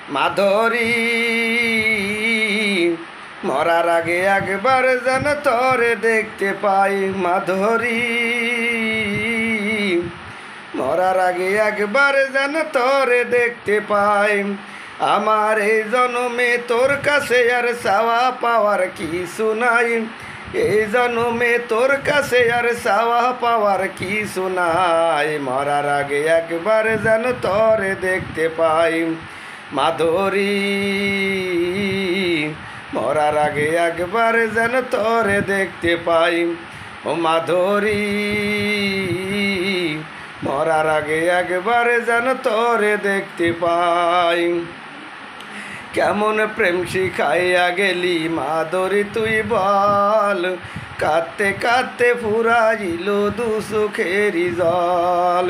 মাধুরী মরার আগে একবার যেন তোরে দেখতে পাই মাধুরী মরার আগে একবার যেন তোরে দেখতে পাই আমার এই জন্মে তোর কাছে আর চাওয়া পাওয়ার কিছু নাই এই জন্মে তোর কাছে আর চাওয়া পাওয়ার কিছু নাই মরার আগে একবার যেন তোরে দেখতে পাই মাধুরী মরার আগে একবার যেন তোরে দেখতে পাই ও মাধুরী মরার আগে একবার যেন তোরে দেখতে পাই কেমন প্রেম শিখাইয়া গেলি মাধুরী তুই বল কাঁদতে কাঁদতে ফুরাইল দু চোখেরি জল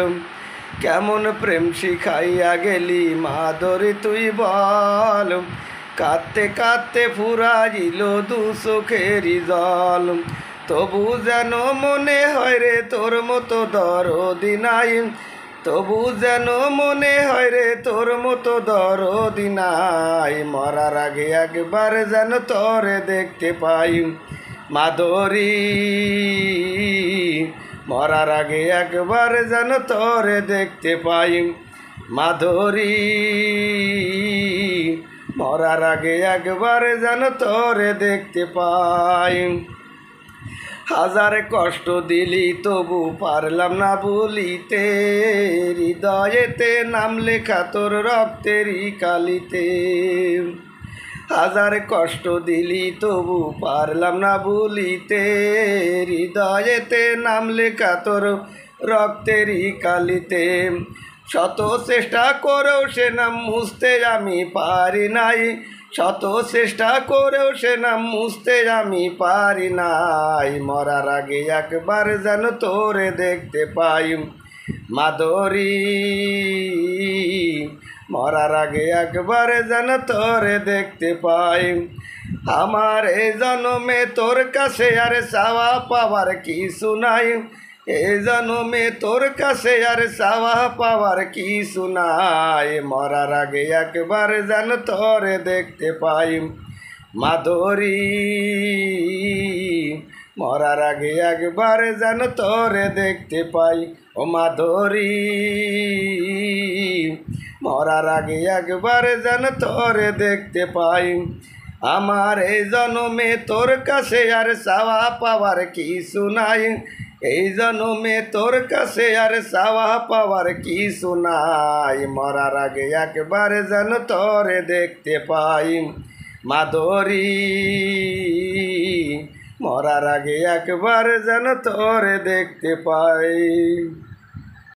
কেমন প্রেম শিখাইয়া গেলি মাধুরী তুই বল কাঁদতে কাঁদতে ফুরাইল দু চোখেরি জল তবু যেন মনে হয় রে তোর মতো দরদি নাই তবু যেন মনে হয় রে তোর মতো দরদি নাই মরার আগে একবার যেন তোরে দেখতে পাই মাধুরী মরার আগে একবার যেন তোরে দেখতে পাই মাধুরী মরার আগে একবার যেন তোরে দেখতে পাই হাজার কষ্ট দিলি তবু পারলাম না ভুলিতে হৃদয়েতে নাম লেখা তোর রক্তেরই কালিতে হাজার কষ্ট দিলি তবু পারলাম না ভুলিতে হৃদয়েতে নাম লেখা তোর রক্তেরই কালিতে শত চেষ্টা করেও সে নাম মুছতে আমি পারি নাই শত চেষ্টা করেও সে নাম মুছতে আমি পারি নাই মরার আগে একবার যেন তোরে দেখতে পাই মাধুরী মরার আগে একবার যেন তোরে দেখতে পাই আমার এই জন্মে তোর কাছে আর চাওয়া পাওয়ার কিছু নাই এই জন্মে তোর কাছে আর চাওয়া পাওয়ার কিছু নাই মরার আগে একবার যেন তোরে দেখতে পাই মাধুরী মরার আগে একবার যেন তোরে দেখতে পাই ও মাধুরী মরার আগে একবার যেন তোরে দেখতে পাই আমার এই জন্মে তোর কাছে আর চাওয়া পাওয়ার কিছু নাই এই জন্মে তোর কাছে আর চাওয়া পাওয়ার কিছু নাই মরার আগে একবার যেন তোরে দেখতে পাই মাধুরী মরার আগে একবার যেন তোরে দেখতে পাই।